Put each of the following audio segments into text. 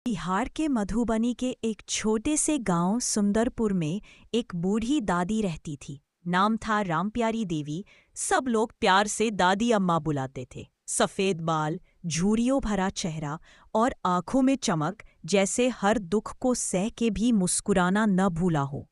बिहार के मधुबनी के एक छोटे से गांव सुंदरपुर में एक बूढ़ी दादी रहती थी। नाम था रामप्यारी देवी। सब लोग प्यार से दादी अम्मा बुलाते थे। सफेद बाल, झुर्रियों भरा चेहरा और आंखों में चमक, जैसे हर दुख को सह के भी मुस्कुराना न भूला हो।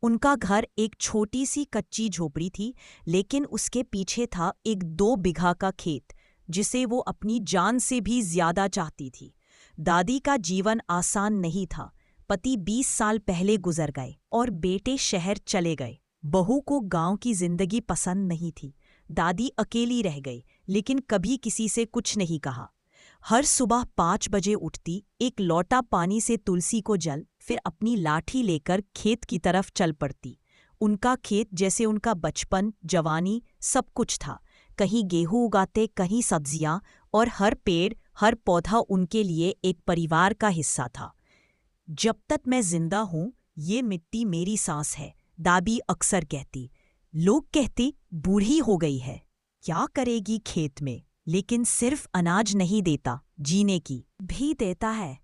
उनका घर एक छोटी सी कच्ची झोपड़ी थी, लेकिन उसके पीछे था एक 2 बीघा का खेत, जिसे वो अपनी जान से भी ज्यादा चाहती थी। दादी का जीवन आसान नहीं था। पति 20 साल पहले गुजर गए और बेटे शहर चले गए। बहू को गांव की जिंदगी पसंद नहीं थी। दादी अकेली रह गई, लेकिन कभी किसी से कुछ नहीं कहा। हर सुबह 5 बजे उठती, एक लोटा पानी से तुलसी को जल, फिर अपनी लाठी लेकर खेत की तरफ चल पड़ती। उनका खेत जैसे उनका बचपन, जवानी, सब कुछ था। कहीं गेहूं उगाते, कहीं सब्जियां, और हर पेड़, हर पौधा उनके लिए एक परिवार का हिस्सा था। जब तक मैं जिंदा हूं, ये मिट्टी मेरी सांस है, दादी अक्सर कहती। लोग कहते बूढ़ी हो गई है, क्या करेगी खेत में, लेकिन सिर्फ अनाज नहीं देता, जीने की भी देता है।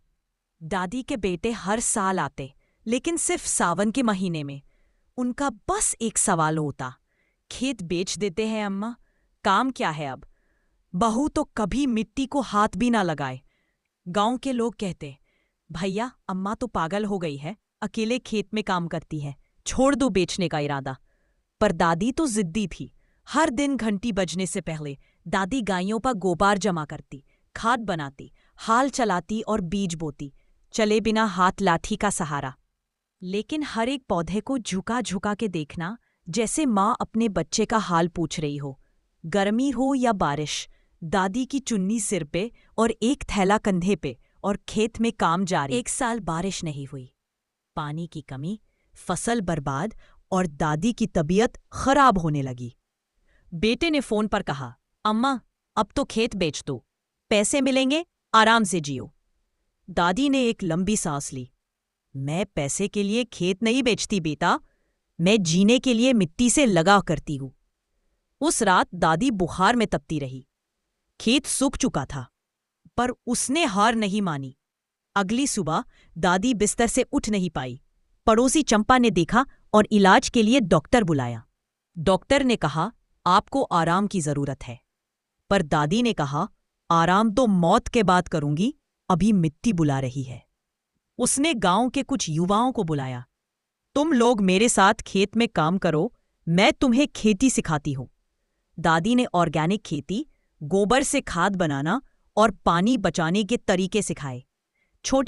दादी के बेटे हर साल आते, लेकिन सिर्फ सावन के महीने में। उनका बस एक सवाल होता, खेत बेच देते हैं अम्मा, काम क्या है अब। बहू तो कभी मिट्टी को हाथ भी ना लगाए। गांव के लोग कहते, भैया अम्मा तो पागल हो गई है, अकेले खेत में काम करती है, छोड़ दो बेचने का इरादा। पर दादी तो जिद्दी थी। हर दिन घंटी बजने से पहले दादी गायों पर गोबर जमा करती, खाद बनाती, हाल चलाती और बीज बोती, चले बिना हाथ लाठी का सहारा। लेकिन हर एक पौधे को झुका झुका के देखना, जैसे माँ अपने बच्चे का हाल पूछ रही हो। गर्मी हो या बारिश, दादी की चुन्नी सिर पे और एक थैला कंधे पे, और खेत में काम जारी। एक साल बारिश नहीं हुई, पानी की कमी, फसल बर्बाद, और दादी की तबीयत खराब होने लगी। बेटे ने फोन पर कहा, अम्मा अब तो खेत बेच दो, पैसे मिलेंगे, आराम से जियो। दादी ने एक लंबी सांस ली। मैं पैसे के लिए खेत नहीं बेचती बेटा, मैं जीने के लिए मिट्टी से लगा करती हूं। उस रात दादी बुखार में तपती रही। खेत सूख चुका था, पर उसने हार नहीं मानी। अगली सुबह दादी बिस्तर से उठ नहीं पाई। पड़ोसी चंपा ने देखा और इलाज के लिए डॉक्टर बुलाया। डॉक्टर ने कहा, आपको आराम की जरूरत है। पर दादी ने कहा, आराम तो मौत के बाद करूंगी, अभी मिट्टी बुला रही है। उसने गांव के कुछ युवाओं को बुलाया। तुम लोग मेरे साथ खेत में काम करो, मैं तुम्हें खेती सिखाती हूं। दादी ने ऑर्गेनिक खेती, गोबर से खाद बनाना और पानी बचाने के तरीके सिखाए।